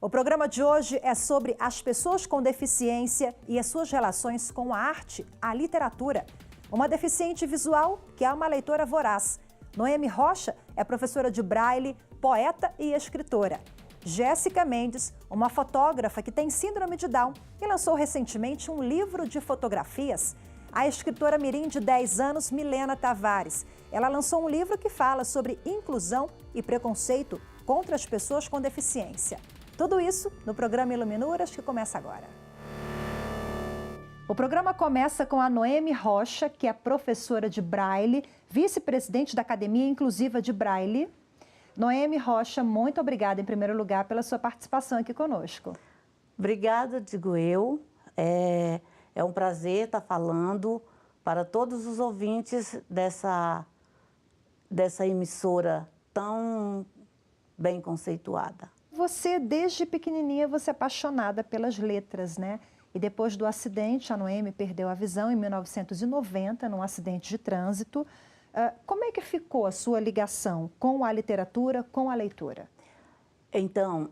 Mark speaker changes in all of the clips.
Speaker 1: O programa de hoje é sobre as pessoas com deficiência e as suas relações com a arte, a literatura. Uma deficiente visual que é uma leitora voraz. Noemi Rocha é professora de Braille, poeta e escritora. Jéssica Mendes, uma fotógrafa que tem síndrome de Down e lançou recentemente um livro de fotografias. A escritora mirim de 10 anos, Milena Tavares. Ela lançou um livro que fala sobre inclusão e preconceito contra as pessoas com deficiência. Tudo isso no programa Iluminuras, que começa agora. O programa começa com a Noemi Rocha, que é professora de Braille, vice-presidente da Academia Inclusiva de Braille. Noemi Rocha, muito obrigada, em primeiro lugar, pela sua participação aqui conosco.
Speaker 2: Obrigada, digo eu. É um prazer estar falando para todos os ouvintes dessa emissora tão bem conceituada.
Speaker 1: Você, desde pequenininha, você é apaixonada pelas letras, né? E depois do acidente, a Noemi perdeu a visão em 1990, num acidente de trânsito. Como é que ficou a sua ligação com a literatura, com a leitura?
Speaker 2: Então,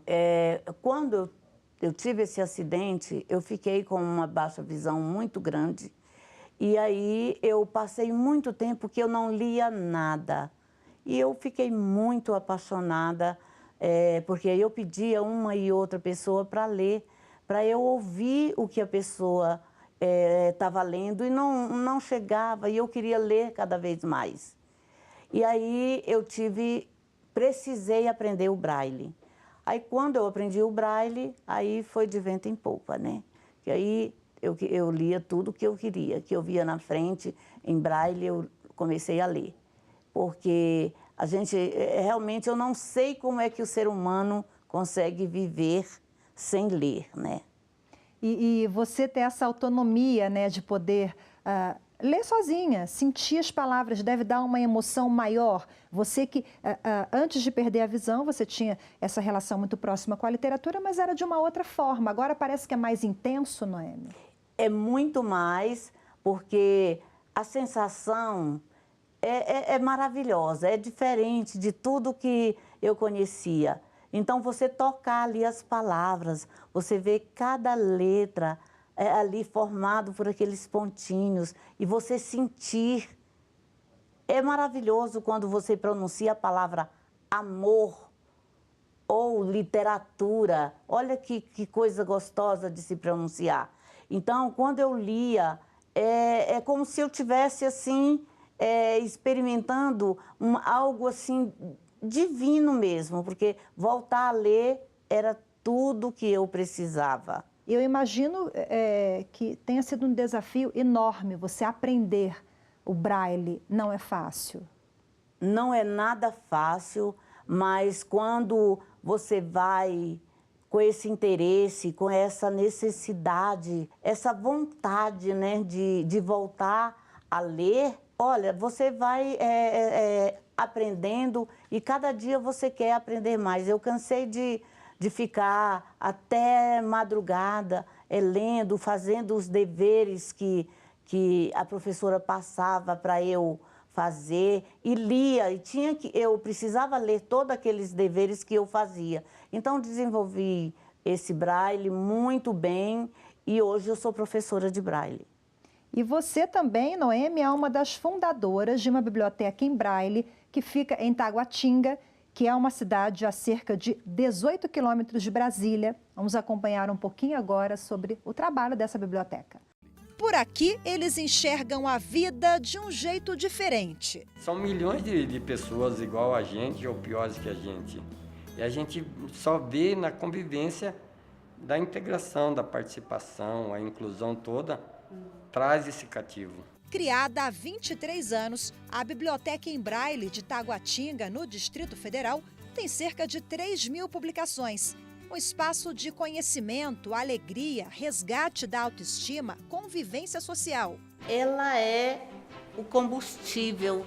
Speaker 2: quando eu tive esse acidente, eu fiquei com uma baixa visão muito grande. E aí eu passei muito tempo que eu não lia nada. E eu fiquei muito apaixonada, porque eu pedia uma e outra pessoa para ler, para eu ouvir o que a pessoa estava lendo e não chegava, e eu queria ler cada vez mais. E aí precisei aprender o Braille. Aí quando eu aprendi o Braille, aí foi de vento em popa, né? E aí eu lia tudo que eu queria, que eu via na frente, em Braille, eu comecei a ler. Porque realmente eu não sei como é que o ser humano consegue viver sem ler, né?
Speaker 1: E você ter essa autonomia, né, de poder ler sozinha, sentir as palavras, deve dar uma emoção maior. Você que, antes de perder a visão, você tinha essa relação muito próxima com a literatura, mas era de uma outra forma. Agora parece que é mais intenso, Noemi?
Speaker 2: É muito mais, porque a sensação é maravilhosa, é diferente de tudo que eu conhecia. Então, você tocar ali as palavras, você vê cada letra ali formado por aqueles pontinhos e você sentir. É maravilhoso quando você pronuncia a palavra amor ou literatura. Olha que coisa gostosa de se pronunciar. Então, quando eu lia, é como se eu tivesse assim, experimentando algo assim divino mesmo, porque voltar a ler era tudo que eu precisava.
Speaker 1: Eu imagino que tenha sido um desafio enorme você aprender o Braille. Não é fácil?
Speaker 2: Não é nada fácil, mas quando você vai com esse interesse, com essa necessidade, essa vontade, né, de voltar a ler, olha, você vai aprendendo e cada dia você quer aprender mais. Eu cansei de ficar até madrugada lendo, fazendo os deveres que a professora passava para eu fazer e lia, e eu precisava ler todos aqueles deveres que eu fazia. Então desenvolvi esse Braille muito bem e hoje eu sou professora de Braille.
Speaker 1: E você também, Noemi, é uma das fundadoras de uma biblioteca em Braille que fica em Taguatinga, que é uma cidade a cerca de 18 quilômetros de Brasília. Vamos acompanhar um pouquinho agora sobre o trabalho dessa biblioteca. Por aqui, eles enxergam a vida de um jeito diferente.
Speaker 3: São milhões de pessoas igual a gente ou piores que a gente. E a gente só vê na convivência da integração, da participação, a inclusão toda, traz esse cativo.
Speaker 1: Criada há 23 anos, a Biblioteca em Braille de Taguatinga, no Distrito Federal, tem cerca de 3.000 publicações. Um espaço de conhecimento, alegria, resgate da autoestima, convivência social.
Speaker 2: Ela é o combustível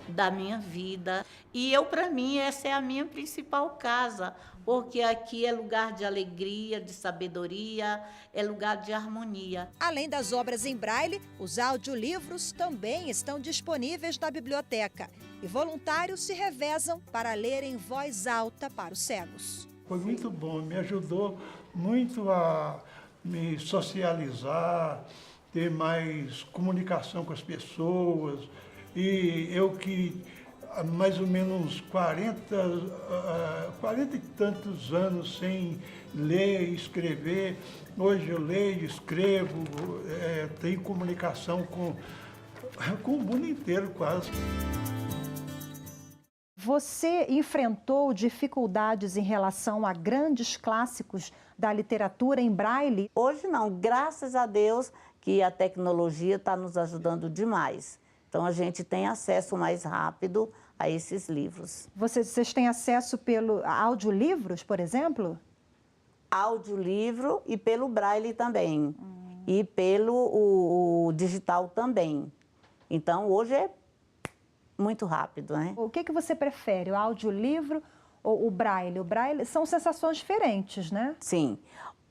Speaker 2: da minha vida. E para mim, essa é a minha principal casa, porque aqui é lugar de alegria, de sabedoria, é lugar de harmonia.
Speaker 1: Além das obras em Braille, os audiolivros também estão disponíveis na biblioteca e voluntários se revezam para ler em voz alta para os cegos.
Speaker 4: Foi muito bom, me ajudou muito a me socializar, ter mais comunicação com as pessoas. E eu que há mais ou menos 40 e tantos anos sem ler e escrever, hoje eu leio, escrevo, tenho comunicação com o mundo inteiro quase.
Speaker 1: Você enfrentou dificuldades em relação a grandes clássicos da literatura em braille?
Speaker 2: Hoje não, graças a Deus que a tecnologia está nos ajudando demais. Então a gente tem acesso mais rápido a esses livros.
Speaker 1: Vocês têm acesso pelo audiolivros, por exemplo?
Speaker 2: Audiolivro e pelo braille também. E pelo o digital também. Então hoje é muito rápido, né?
Speaker 1: O que você prefere, o audiolivro ou o braille? O braille são sensações diferentes, né?
Speaker 2: Sim.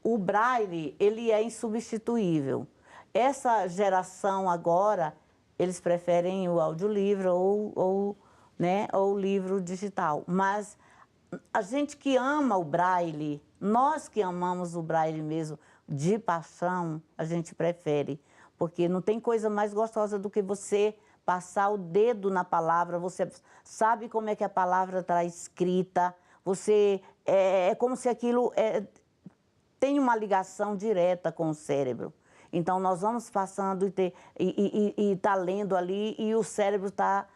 Speaker 2: O braille, ele é insubstituível. Essa geração agora, eles preferem o audiolivro ou o livro digital. Mas a gente que ama o braille, nós que amamos o braille mesmo, de paixão, a gente prefere. Porque não tem coisa mais gostosa do que você passar o dedo na palavra, você sabe como é que a palavra está escrita, é como se aquilo tem uma ligação direta com o cérebro. Então, nós vamos passando e tá lendo ali e o cérebro está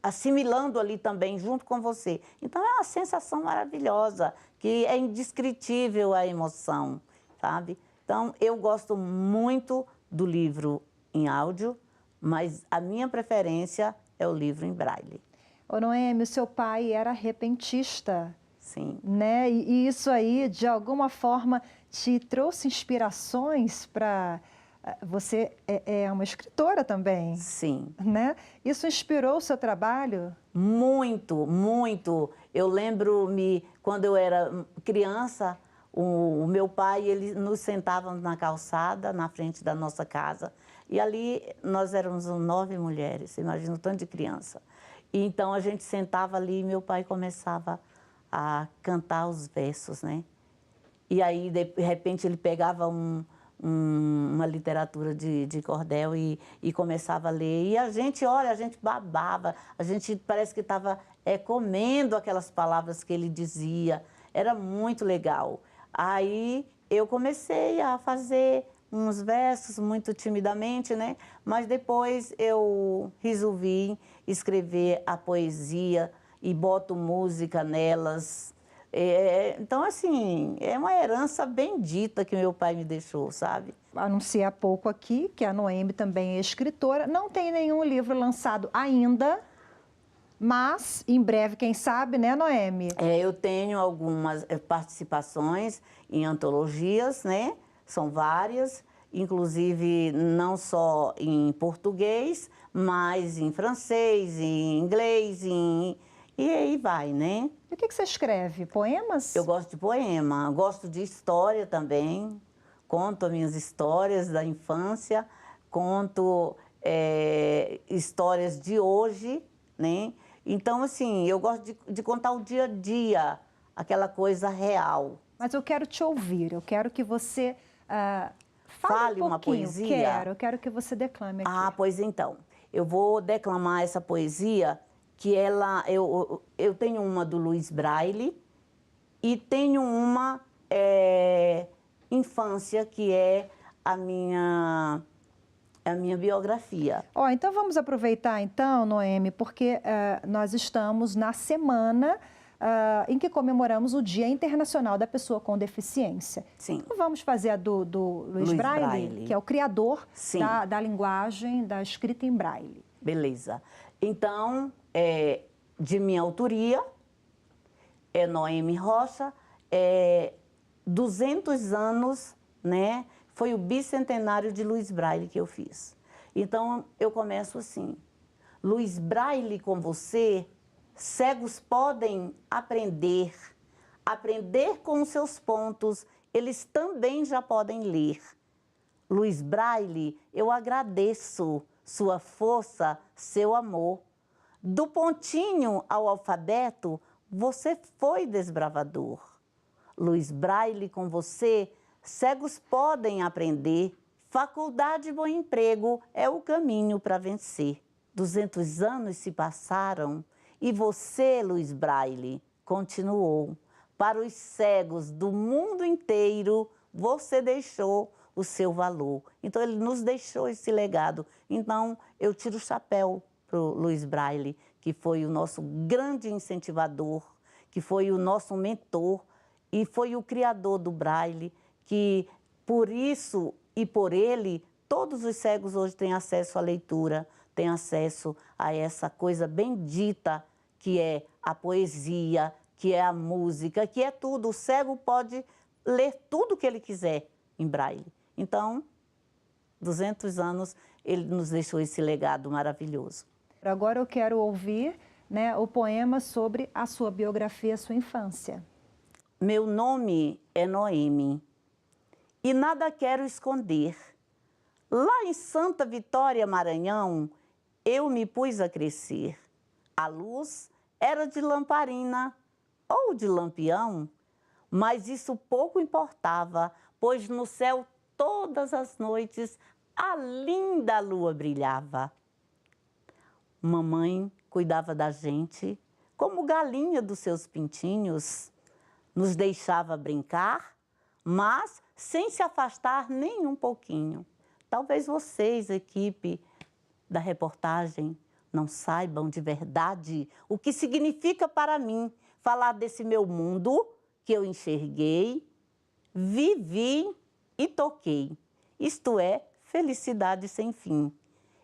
Speaker 2: assimilando ali também, junto com você. Então, é uma sensação maravilhosa, que é indescritível a emoção, sabe? Então, eu gosto muito do livro em áudio, mas a minha preferência é o livro em braille.
Speaker 1: Ô Noêmio, seu pai era repentista.
Speaker 2: Sim.
Speaker 1: Né? E isso aí, de alguma forma, te trouxe inspirações para... Você é uma escritora também.
Speaker 2: Sim.
Speaker 1: Né? Isso inspirou o seu trabalho?
Speaker 2: Muito, muito. Eu lembro-me, quando eu era criança, o meu pai, ele nos sentava na calçada, na frente da nossa casa, e ali nós éramos 9 mulheres, imagina o tanto de criança. E então a gente sentava ali e meu pai começava a cantar os versos, né? E aí, de repente, ele pegava uma literatura de cordel e começava a ler. E a gente, olha, a gente babava, a gente parece que estava comendo aquelas palavras que ele dizia. Era muito legal. Aí eu comecei a fazer uns versos muito timidamente, né? Mas depois eu resolvi escrever a poesia e boto música nelas. Então, assim, é uma herança bendita que meu pai me deixou, sabe?
Speaker 1: Anunciei há pouco aqui que a Noêmie também é escritora. Não tem nenhum livro lançado ainda, mas em breve, quem sabe, né, Noêmie?
Speaker 2: Eu tenho algumas participações em antologias, né? São várias, inclusive não só em português, mas em francês, em inglês, e aí vai, né?
Speaker 1: E o que você escreve? Poemas?
Speaker 2: Eu gosto de poema, gosto de história também, conto as minhas histórias da infância, conto histórias de hoje, né? Então, assim, eu gosto de contar o dia a dia, aquela coisa real.
Speaker 1: Mas eu quero te ouvir, eu quero que você fale um
Speaker 2: uma
Speaker 1: pouquinho.
Speaker 2: poesia?
Speaker 1: Eu quero que você declame aqui.
Speaker 2: Ah, pois então, eu vou declamar essa poesia, que eu tenho uma do Luiz Braille e tenho uma infância, que é a minha biografia.
Speaker 1: Então vamos aproveitar então, Noêmie, porque nós estamos na semana em que comemoramos o Dia Internacional da Pessoa com Deficiência.
Speaker 2: Sim.
Speaker 1: Então vamos fazer a do Luiz Braille, que é o criador da linguagem, da escrita em Braille.
Speaker 2: Beleza. Então, de minha autoria, Noêmie Rocha, 200 anos, né? Foi o bicentenário de Luiz Braille que eu fiz. Então, eu começo assim. Luiz Braille com você, cegos podem aprender. Aprender com os seus pontos, eles também já podem ler. Luiz Braille, eu agradeço sua força, seu amor. Do pontinho ao alfabeto, você foi desbravador. Luiz Braille, com você, cegos podem aprender. Faculdade e bom emprego é o caminho para vencer. 200 anos se passaram e você, Luiz Braille, continuou. Para os cegos do mundo inteiro, você deixou o seu valor. Então, ele nos deixou esse legado. Então, eu tiro o chapéu para o Luiz Braille, que foi o nosso grande incentivador, que foi o nosso mentor e foi o criador do Braille, que por isso e por ele, todos os cegos hoje têm acesso à leitura, têm acesso a essa coisa bendita que é a poesia, que é a música, que é tudo. O cego pode ler tudo o que ele quiser em Braille. Então, 200 anos, ele nos deixou esse legado maravilhoso.
Speaker 1: Agora eu quero ouvir, né, o poema sobre a sua biografia, a sua infância.
Speaker 2: Meu nome é Noemi e nada quero esconder. Lá em Santa Vitória, Maranhão, eu me pus a crescer. A luz era de lamparina ou de lampião, mas isso pouco importava, pois no céu todas as noites a linda lua brilhava. Mamãe cuidava da gente como galinha dos seus pintinhos, nos deixava brincar, mas sem se afastar nem um pouquinho. Talvez vocês, equipe da reportagem, não saibam de verdade o que significa para mim falar desse meu mundo que eu enxerguei, vivi e toquei. Isto é, felicidade sem fim.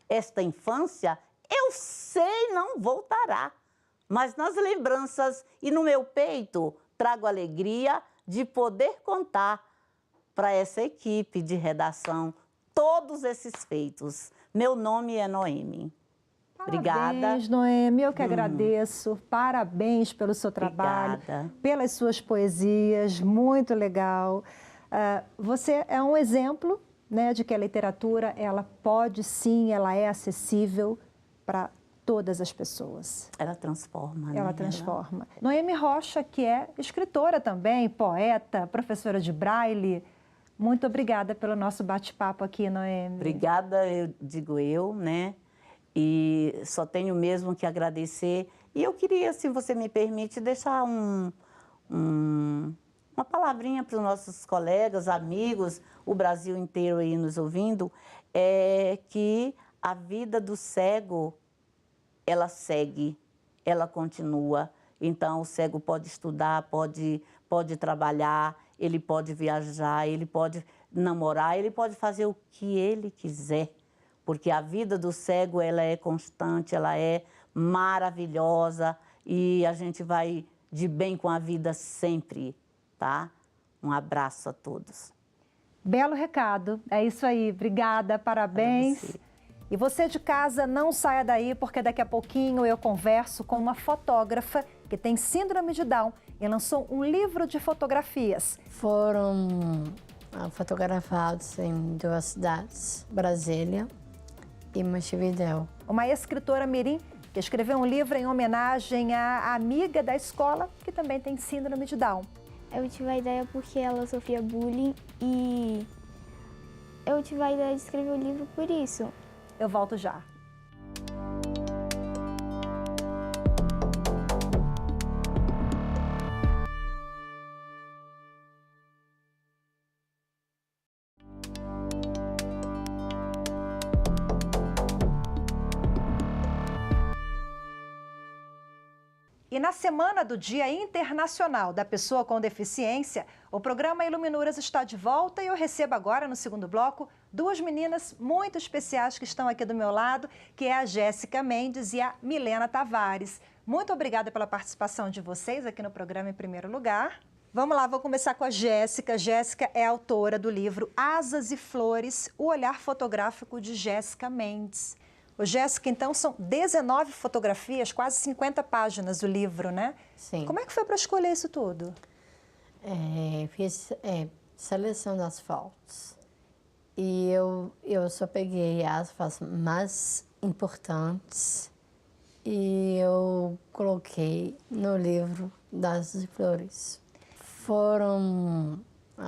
Speaker 2: Esta infância, eu sei, não voltará, mas nas lembranças e no meu peito trago alegria de poder contar para essa equipe de redação todos esses feitos. Meu nome é Noemi. Obrigada.
Speaker 1: Parabéns, Noemi, eu que agradeço. Parabéns pelo seu trabalho,
Speaker 2: Obrigada.
Speaker 1: pelas suas poesias, muito legal. Você é um exemplo, né, de que a literatura, ela pode sim, ela é acessível para todas as pessoas.
Speaker 2: Ela transforma, né?
Speaker 1: Ela transforma. Noemi Rocha, que é escritora também, poeta, professora de Braille. Muito obrigada pelo nosso bate-papo aqui, Noemi.
Speaker 2: Obrigada, eu digo eu, né? E só tenho mesmo que agradecer. E eu queria, se você me permite, deixar uma palavrinha para os nossos colegas, amigos, o Brasil inteiro aí nos ouvindo, é que a vida do cego, ela segue, ela continua. Então, o cego pode estudar, pode trabalhar, ele pode viajar, ele pode namorar, ele pode fazer o que ele quiser. Porque a vida do cego, ela é constante, ela é maravilhosa e a gente vai de bem com a vida sempre, tá? Um abraço a todos.
Speaker 1: Belo recado, é isso aí. Obrigada, parabéns. E você de casa, não saia daí, porque daqui a pouquinho eu converso com uma fotógrafa que tem síndrome de Down e lançou um livro de fotografias.
Speaker 5: Foram fotografados em duas cidades, Brasília e Montevidéu.
Speaker 1: Uma escritora mirim que escreveu um livro em homenagem à amiga da escola que também tem síndrome de Down.
Speaker 6: Eu tive a ideia porque ela sofria bullying e eu tive a ideia de escrever o livro por isso.
Speaker 1: Eu volto já. E na semana do Dia Internacional da Pessoa com Deficiência, o programa Iluminuras está de volta e eu recebo agora, no segundo bloco, duas meninas muito especiais que estão aqui do meu lado, que é a Jéssica Mendes e a Milena Tavares. Muito obrigada pela participação de vocês aqui no programa em primeiro lugar. Vamos lá, vou começar com a Jéssica. Jéssica é autora do livro Asas e Flores, o olhar fotográfico de Jéssica Mendes. Ô, Jéssica, então são 19 fotografias, quase 50 páginas o livro, né?
Speaker 5: Sim.
Speaker 1: Como é que foi para escolher isso tudo?
Speaker 5: Fiz seleção das fotos e eu só peguei as fotos mais importantes e eu coloquei no livro das Flores. Foram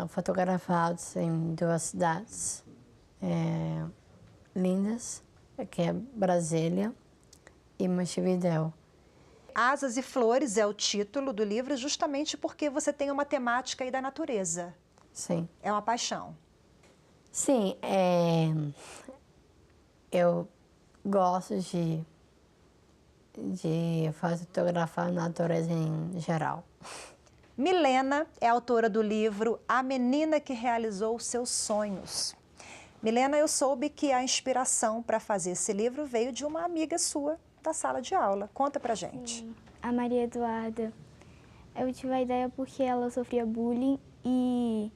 Speaker 5: fotografados em duas cidades lindas, que é Brasília e Montevidéu.
Speaker 1: Asas e Flores é o título do livro justamente porque você tem uma temática aí da natureza.
Speaker 5: Sim.
Speaker 1: É uma paixão.
Speaker 5: Sim, eu gosto de fotografar a natureza em geral.
Speaker 1: Milena é autora do livro A Menina que Realizou Seus Sonhos. Milena, eu soube que a inspiração para fazer esse livro veio de uma amiga sua da sala de aula. Conta pra gente.
Speaker 6: Sim, a Maria Eduarda. Eu tive a ideia porque ela sofria bullying e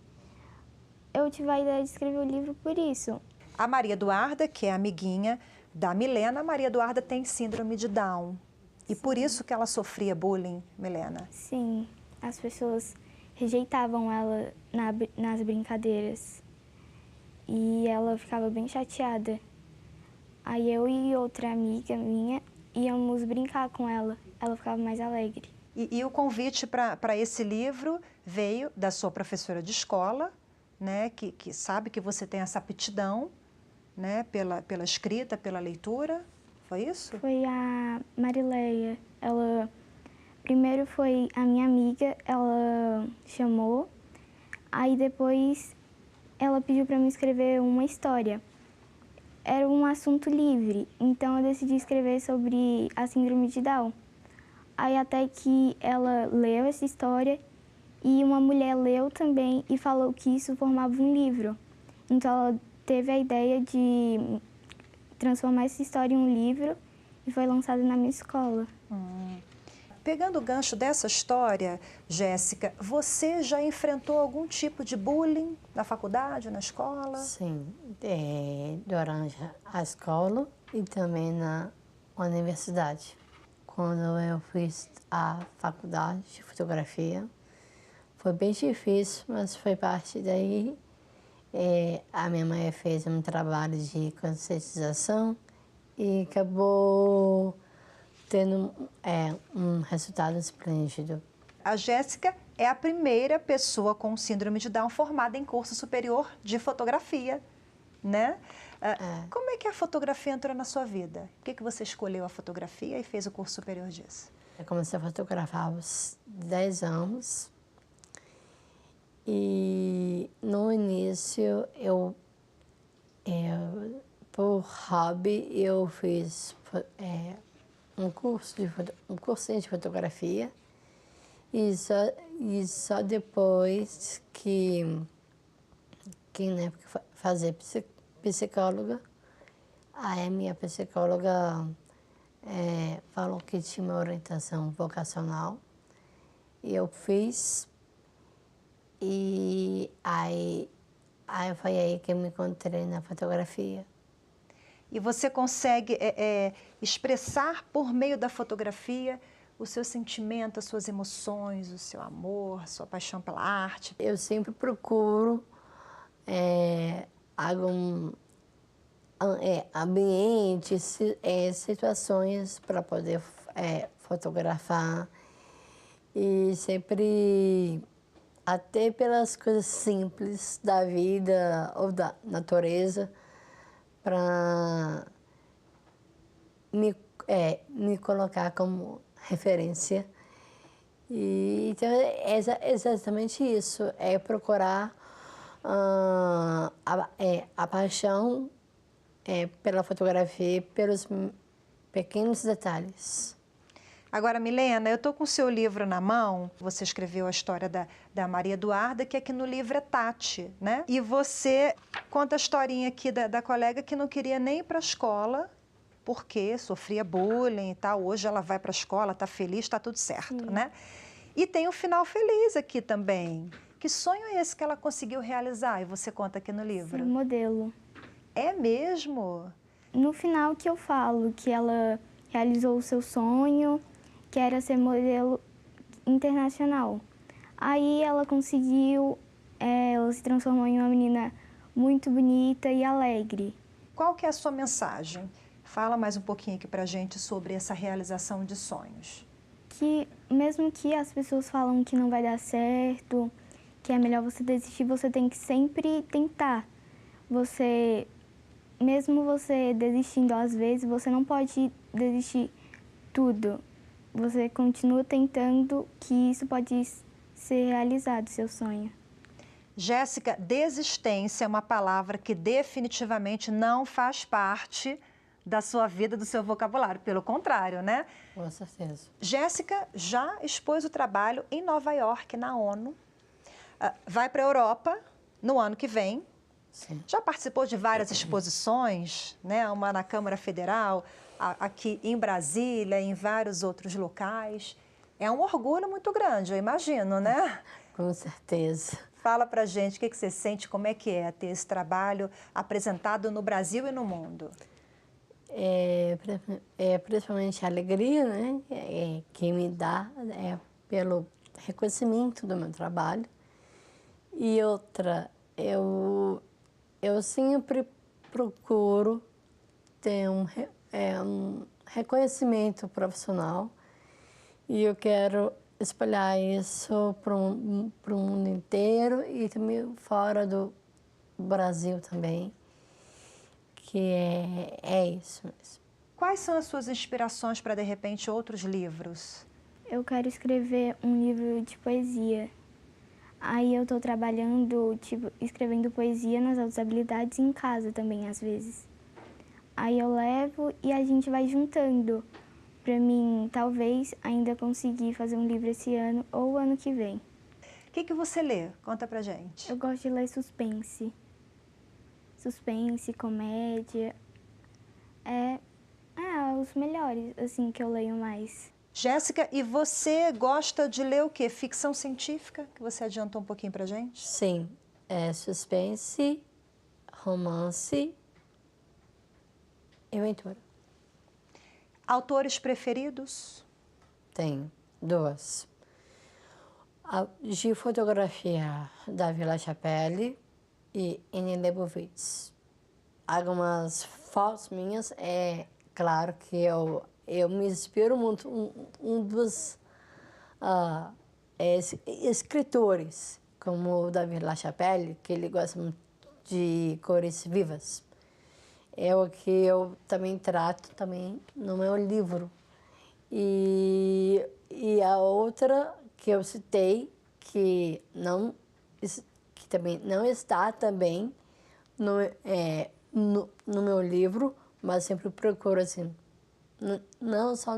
Speaker 6: eu tive a ideia de escrever o livro por isso.
Speaker 1: A Maria Eduarda, que é amiguinha da Milena, a Maria Eduarda tem síndrome de Down. E por isso que ela sofria bullying, Milena.
Speaker 6: Sim, as pessoas rejeitavam ela nas brincadeiras. E ela ficava bem chateada. Aí eu e outra amiga minha íamos brincar com ela. Ela ficava mais alegre.
Speaker 1: E o convite para esse livro veio da sua professora de escola, né, que sabe que você tem essa aptidão, né, pela escrita, pela leitura. Foi isso?
Speaker 6: Foi a Marileia. Ela primeiro foi a minha amiga, ela chamou. Aí depois ela pediu para mim escrever uma história. Era um assunto livre, então eu decidi escrever sobre a síndrome de Down. Aí até que ela leu essa história e uma mulher leu também e falou que isso formava um livro. Então ela teve a ideia de transformar essa história em um livro e foi lançada na minha escola.
Speaker 1: Pegando o gancho dessa história, Jéssica, você já enfrentou algum tipo de bullying na faculdade, na escola?
Speaker 5: Sim, durante a escola e também na universidade. Quando eu fiz a faculdade de fotografia, foi bem difícil, mas foi parte daí. A minha mãe fez um trabalho de conscientização e acabou tendo um resultado esplêndido.
Speaker 1: A Jéssica é a primeira pessoa com síndrome de Down formada em curso superior de fotografia, né? Como é que a fotografia entrou na sua vida? Por que você escolheu a fotografia e fez o curso superior disso?
Speaker 5: Eu comecei a fotografar aos 10 anos e no início por hobby eu fiz um cursinho de fotografia e só depois que na época fazer psicóloga, aí a minha psicóloga falou que tinha uma orientação vocacional e eu fiz e aí foi aí que eu me encontrei na fotografia.
Speaker 1: E você consegue expressar por meio da fotografia o seu sentimento, as suas emoções, o seu amor, a sua paixão pela arte?
Speaker 5: Eu sempre procuro algum ambiente, situações para poder fotografar e sempre, até pelas coisas simples da vida ou da natureza, para me colocar como referência. E, então, é exatamente isso, é procurar a paixão pela fotografia, pelos pequenos detalhes.
Speaker 1: Agora, Milena, eu estou com o seu livro na mão. Você escreveu a história da Maria Eduarda, que aqui no livro é Tati, né? E você conta a historinha aqui da colega que não queria nem ir para a escola, porque sofria bullying e tal. Hoje ela vai para a escola, está feliz, está tudo certo, né? E tem um final feliz aqui também. Que sonho é esse que ela conseguiu realizar? E você conta aqui no livro.
Speaker 6: Sim, modelo.
Speaker 1: É mesmo?
Speaker 6: No final que eu falo que ela realizou o seu sonho, que era ser modelo internacional. Aí ela conseguiu, ela se transformou em uma menina muito bonita e alegre.
Speaker 1: Qual que é a sua mensagem? Fala mais um pouquinho aqui pra gente sobre essa realização de sonhos.
Speaker 6: que mesmo que as pessoas falam que não vai dar certo, que é melhor você desistir, você tem que sempre tentar. Mesmo você desistindo às vezes, você não pode desistir tudo. Você continua tentando que isso pode ser realizado, seu sonho.
Speaker 1: Jéssica, desistência é uma palavra que definitivamente não faz parte da sua vida, do seu vocabulário. Pelo contrário, né?
Speaker 5: Com certeza.
Speaker 1: Jéssica já expôs o trabalho em Nova York, na ONU. Vai para a Europa no ano que vem.
Speaker 5: Sim.
Speaker 1: Já participou de várias exposições, né? Uma na Câmara Federal, aqui em Brasília, em vários outros locais. É um orgulho muito grande, eu imagino, né?
Speaker 5: Com certeza.
Speaker 1: Fala pra gente o que você sente, como é que é ter esse trabalho apresentado no Brasil e no mundo.
Speaker 5: Principalmente a alegria, né? Que me dá pelo reconhecimento do meu trabalho. E outra, eu sempre procuro ter um reconhecimento profissional e eu quero espalhar isso para o mundo inteiro e também fora do Brasil também, que é isso mesmo.
Speaker 1: Quais são as suas inspirações para, de repente, outros livros?
Speaker 6: Eu quero escrever um livro de poesia. Aí eu estou trabalhando, escrevendo poesia nas outras habilidades em casa também, às vezes. Aí eu levo e a gente vai juntando. Para mim, talvez, ainda conseguir fazer um livro esse ano ou ano que vem.
Speaker 1: O que você lê? Conta pra gente.
Speaker 6: Eu gosto de ler suspense. Suspense, comédia. Os melhores, assim, que eu leio mais.
Speaker 1: Jéssica, e você gosta de ler o quê? Ficção científica, que você adiantou um pouquinho pra gente?
Speaker 5: Sim, suspense, romance e aventura.
Speaker 1: Autores preferidos?
Speaker 5: Tenho 2. De fotografia, Davi LaChapelle e Annie Leibovitz. Algumas fotos minhas, claro que eu me inspiro muito dos escritores, como o Davi LaChapelle, que ele gosta muito de cores vivas. É o que eu também trato também no meu livro. E a outra que eu citei, que também não está também no meu livro, mas sempre procuro assim, não só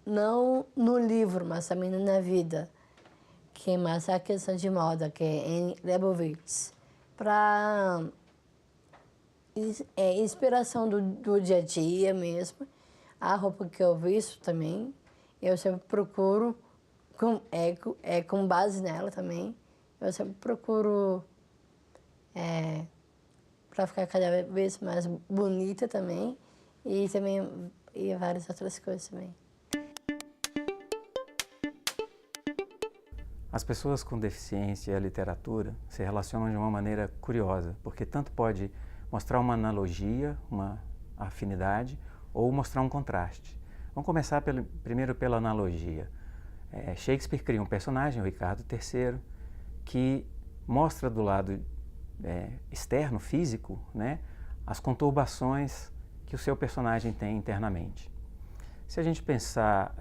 Speaker 5: no livro, mas também na vida, que é mais a questão de moda, que é Annie Leibovitz, para inspiração do dia a dia mesmo. A roupa que eu visto também, eu sempre procuro, com base nela também, eu sempre procuro para ficar cada vez mais bonita também e várias outras coisas também.
Speaker 7: As pessoas com deficiência e a literatura se relacionam de uma maneira curiosa, porque tanto pode mostrar uma analogia, uma afinidade, ou mostrar um contraste. Vamos começar primeiro pela analogia. Shakespeare cria um personagem, o Ricardo III, que mostra do lado externo, físico, né, as conturbações que o seu personagem tem internamente. Se a gente pensar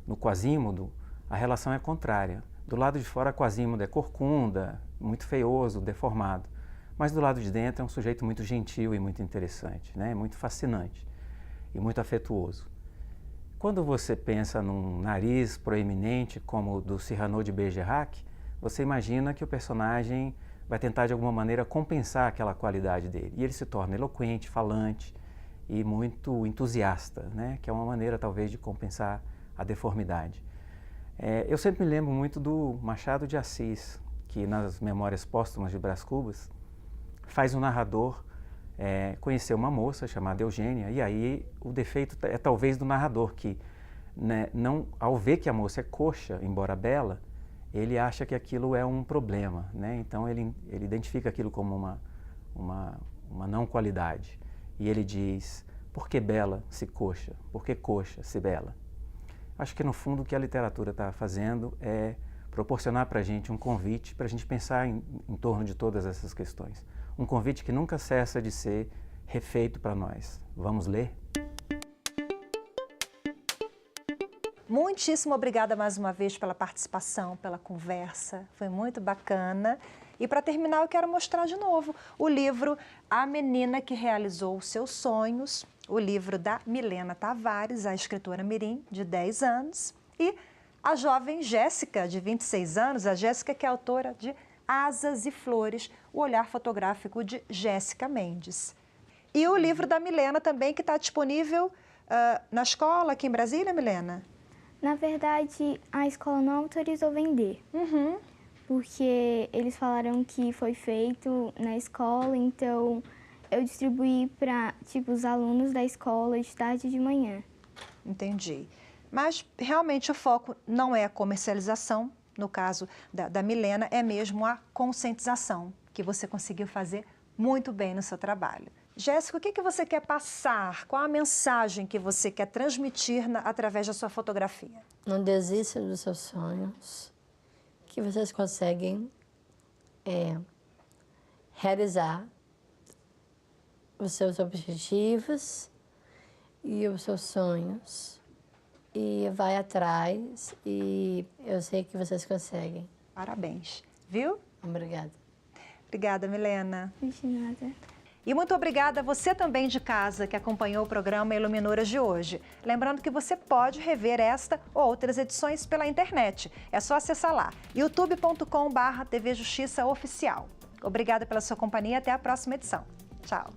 Speaker 7: no Quasímodo, a relação é contrária. Do lado de fora, Quasímodo é corcunda, muito feioso, deformado. Mas do lado de dentro é um sujeito muito gentil e muito interessante, né? Muito fascinante e muito afetuoso. Quando você pensa num nariz proeminente como o do Cyrano de Bergerac, você imagina que o personagem vai tentar de alguma maneira compensar aquela qualidade dele. E ele se torna eloquente, falante e muito entusiasta, né? Que é uma maneira talvez de compensar a deformidade. Eu sempre me lembro muito do Machado de Assis, que nas Memórias Póstumas de Brás Cubas faz o narrador conhecer uma moça chamada Eugênia, e aí o defeito é talvez do narrador, que não, ao ver que a moça é coxa, embora bela, ele acha que aquilo é um problema, né? Então ele identifica aquilo como uma não qualidade. E ele diz, por que bela se coxa? Por que coxa se bela? Acho que, no fundo, o que a literatura está fazendo é proporcionar para a gente um convite para a gente pensar em torno de todas essas questões. Um convite que nunca cessa de ser refeito para nós. Vamos ler?
Speaker 1: Muitíssimo obrigada mais uma vez pela participação, pela conversa. Foi muito bacana. E para terminar, eu quero mostrar de novo o livro A Menina que Realizou os Seus Sonhos, o livro da Milena Tavares, a escritora mirim, de 10 anos, e a jovem Jéssica, de 26 anos, a Jéssica que é autora de Asas e Flores, o olhar fotográfico de Jéssica Mendes. E o livro da Milena também, que está disponível na escola aqui em Brasília, Milena?
Speaker 6: Na verdade, a escola não autorizou vender. Porque eles falaram que foi feito na escola, então eu distribuí para, tipo, os alunos da escola de tarde e de manhã.
Speaker 1: Entendi. Mas, realmente, o foco não é a comercialização, no caso da Milena, é mesmo a conscientização, que você conseguiu fazer muito bem no seu trabalho. Jéssica, o que você quer passar? Qual a mensagem que você quer transmitir através da sua fotografia?
Speaker 5: Não desista dos seus sonhos, que vocês conseguem realizar os seus objetivos e os seus sonhos. E vai atrás e eu sei que vocês conseguem.
Speaker 1: Parabéns, viu?
Speaker 5: Obrigada.
Speaker 1: Obrigada, Milena.
Speaker 6: De nada.
Speaker 1: E muito obrigada a você também de casa que acompanhou o programa Iluminuras de hoje. Lembrando que você pode rever esta ou outras edições pela internet. É só acessar lá, youtube.com/TV Justiça Oficial. Obrigada pela sua companhia e até a próxima edição. Tchau.